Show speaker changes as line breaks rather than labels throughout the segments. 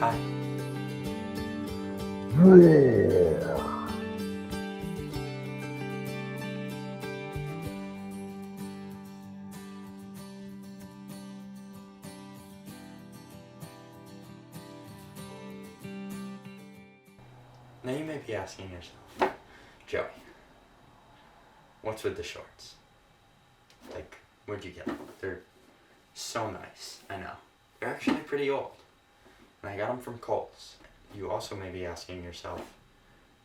Hi. Now you may be asking yourself, Joey, what's with the shorts? Like, where'd you get them? They're so nice, I know. They're actually pretty old. And I got them from Kohl's. You also may be asking yourself,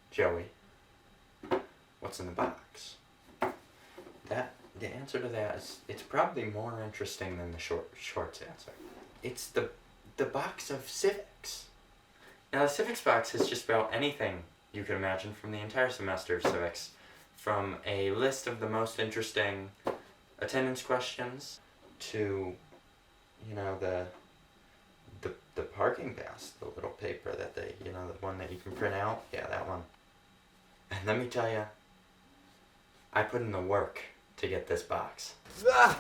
Joey, what's in the box? The answer to that is, it's probably more interesting than the shorts answer. It's the box of Civics. Now the Civics box is just about anything you could imagine from the entire semester of Civics. From a list of the most interesting attendance questions to, the parking pass, the little paper that the one that you can print out. Yeah, that one. And let me tell you, I put in the work to get this box. Ah!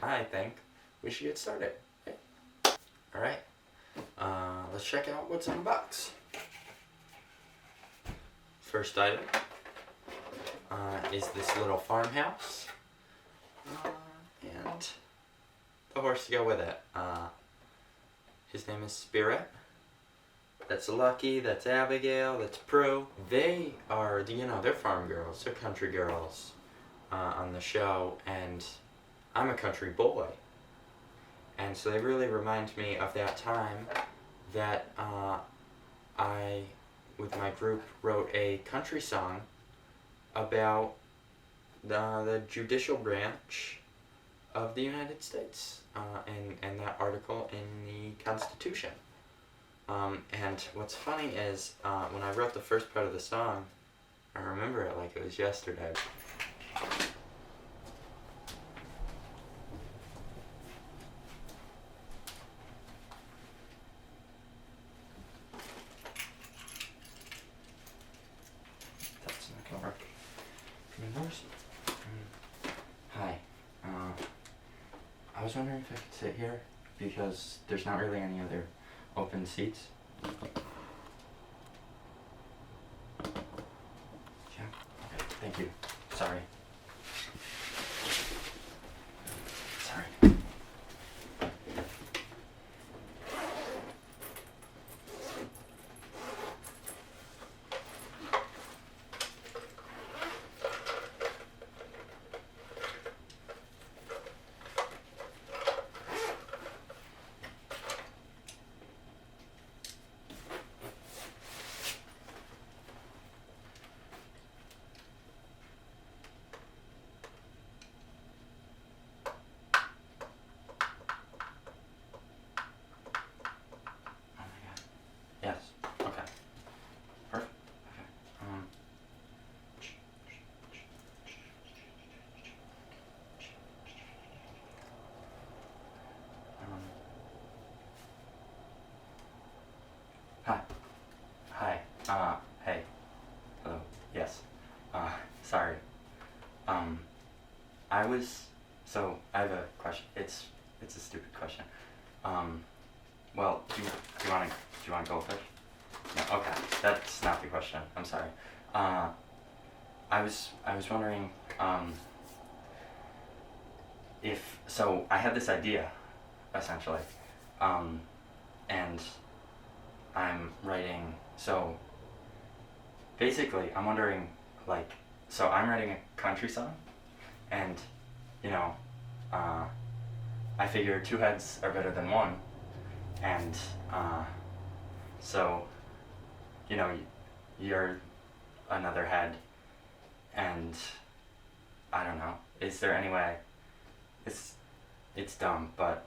I think we should get started. Alright, let's check out what's in the box. First item is this little farmhouse, and the horse to go with it. His name is Spirit. That's Lucky, that's Abigail, that's Prue. They are, they're farm girls, they're country girls on the show, and I'm a country boy. And so they really remind me of that time that I, with my group, wrote a country song about the judicial branch of the United States, and that article in the Constitution. And what's funny is, when I wrote the first part of the song, I remember it like it was yesterday. That's not gonna work. Hi. I was wondering if I could sit here, because there's not really any other open seats. Yeah. Okay. Thank you. Sorry. Sorry. Yes. Okay. Perfect. Okay. Hi. Hi. Hey. Hello. Yes. Sorry. I have a question. It's a stupid question. Well, do you want goldfish? No, okay, that's not the question. I'm sorry. I was wondering, so I had this idea, essentially, and I'm writing, so basically I'm wondering, so I'm writing a country song, and, I figure two heads are better than one, and, so, you're another head, and I don't know, is there any way, it's dumb, but,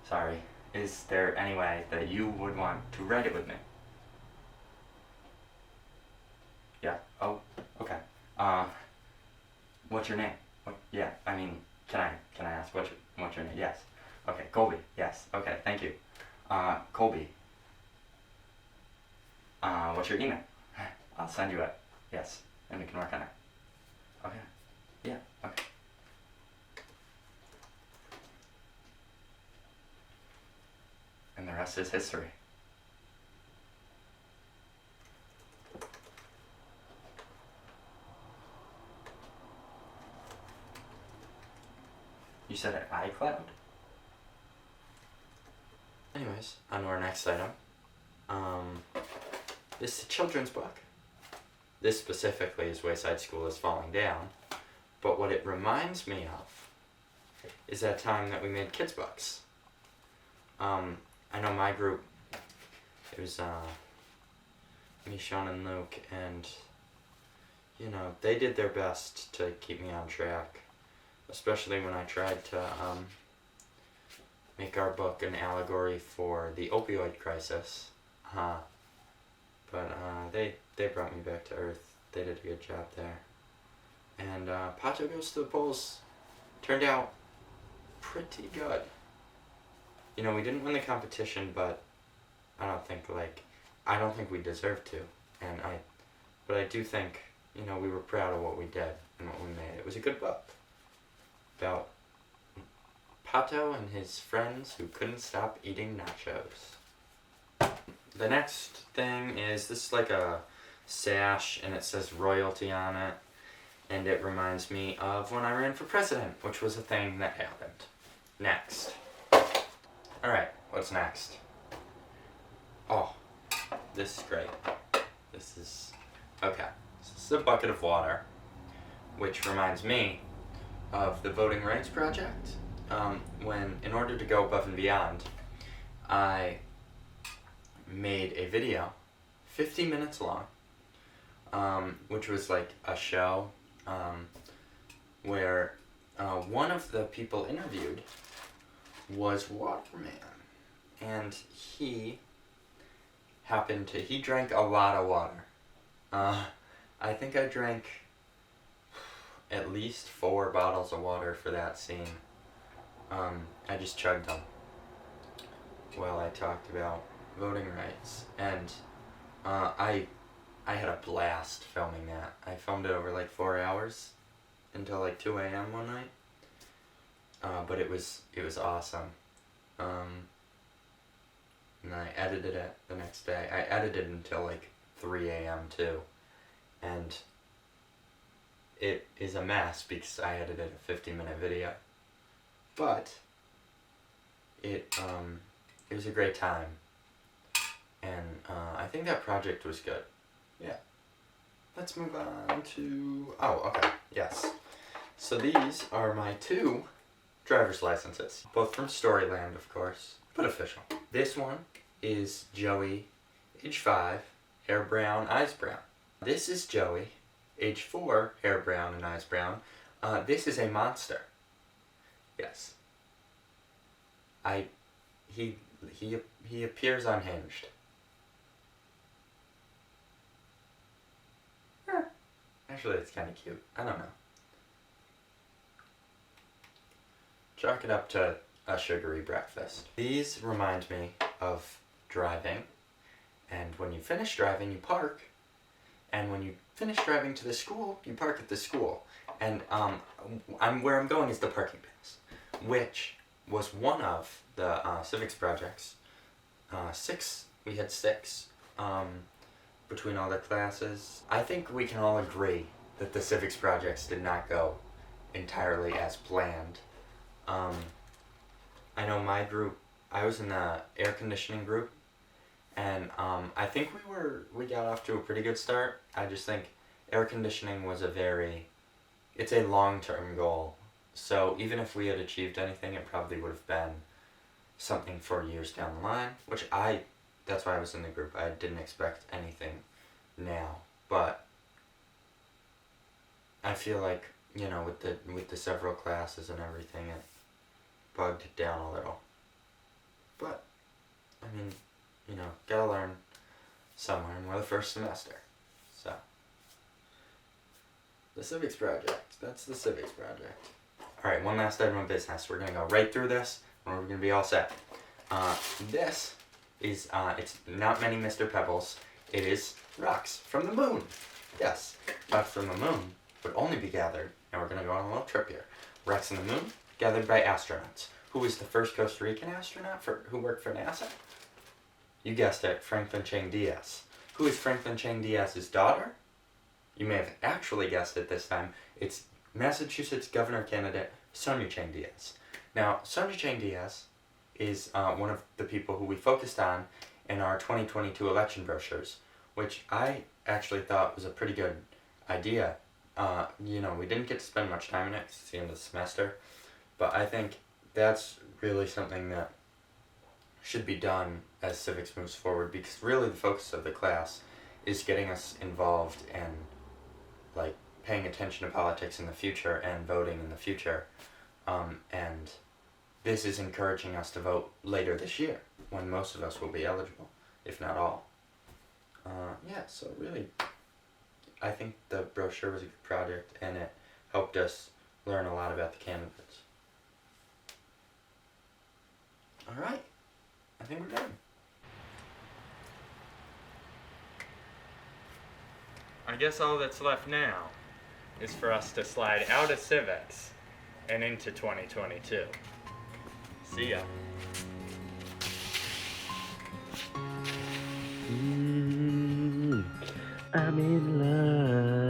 sorry, is there any way that you would want to write it with me? Yeah? Oh, okay. What's your name? Yeah, I mean, can I ask what's your name? Yes. Okay, Colbie. Yes. Okay, thank you. Colbie. What's your email? I'll send you it. Yes, and we can work on it. Okay. Yeah. Okay. And the rest is history. You said at iCloud? Anyways, on to our next item. This is a children's book. This specifically is Wayside School is Falling Down. But what it reminds me of is that time that we made kids' books. I know my group, it was me, Sean, and Luke, and you know, they did their best to keep me on track, especially when I tried to make our book an allegory for the opioid crisis. But they brought me back to earth. They did a good job there. And Pato Goes to the Polls turned out pretty good. You know, we didn't win the competition, but I don't think we deserved to. But I do think, you know, we were proud of what we did and what we made. It was a good book about Pato and his friends who couldn't stop eating nachos. The next thing is, this is like a sash and it says royalty on it. And it reminds me of when I ran for president, which was a thing that happened. Next. Alright, what's next? Oh, this is great. Okay. This is a bucket of water, which reminds me of the Voting Rights Project. When, in order to go above and beyond, I made a video, 50 minutes long, which was like a show where one of the people interviewed was Waterman, and he drank a lot of water. I think I drank at least 4 bottles of water for that scene. I just chugged them while I talked about voting rights, and I had a blast filming that. I filmed it over like 4 hours until like 2 a.m. one night. But it was awesome. And I edited it the next day. I edited until like 3 a.m. too. And it is a mess because I edited a 50-minute video. But it was a great time. And I think that project was good. Yeah. Let's move on to... Oh, okay. Yes. So these are my 2 driver's licenses. Both from Storyland, of course, but official. This one is Joey, age 5, hair brown, eyes brown. This is Joey, age 4, hair brown and eyes brown. This is a monster. Yes. He appears unhinged. Actually, it's kind of cute. I don't know. Chalk it up to a sugary breakfast. These remind me of driving, and when you finish driving, you park, and when you finish driving to the school, you park at the school. And where I'm going is the parking pass, which was one of the civics projects. 6, we had 6 between all the classes. I think we can all agree that the civics projects did not go entirely as planned. I know my group, I was in the air conditioning group, and I think we got off to a pretty good start. I just think air conditioning was it's a long-term goal. So even if we had achieved anything, it probably would have been something for years down the line, that's why I was in the group. I didn't expect anything now, but I feel like, you know, with the several classes and everything, it bogged it down a little. But mean, gotta learn somewhere, and we're the first semester. So, the Civics project. That's the Civics project. Alright, one last item of business. We're gonna go right through this, and we're gonna be all set. This is, it's not many Mr. Pebbles. It is rocks from the moon. Yes, rocks from the moon would only be gathered, and we're gonna go on a little trip here. Rocks from the moon, gathered by astronauts. Who was the first Costa Rican astronaut who worked for NASA? You guessed it, Franklin Chang Diaz. Who is Franklin Chang Diaz's daughter? You may have actually guessed it this time. It's Massachusetts governor candidate Sonia Chang Diaz. Now, Sonia Chang Diaz is one of the people who we focused on in our 2022 election brochures, which I actually thought was a pretty good idea. We didn't get to spend much time in it 'cause it's the end of the semester, but I think that's really something that should be done as civics moves forward, because really the focus of the class is getting us involved in paying attention to politics in the future and voting in the future, and this is encouraging us to vote later this year when most of us will be eligible, if not all. So really I think the brochure was a good project, and it helped us learn a lot about the candidates. Alright, I think we're done.
I guess all that's left now is for us to slide out of civics and into 2022. See ya.
I'm in love.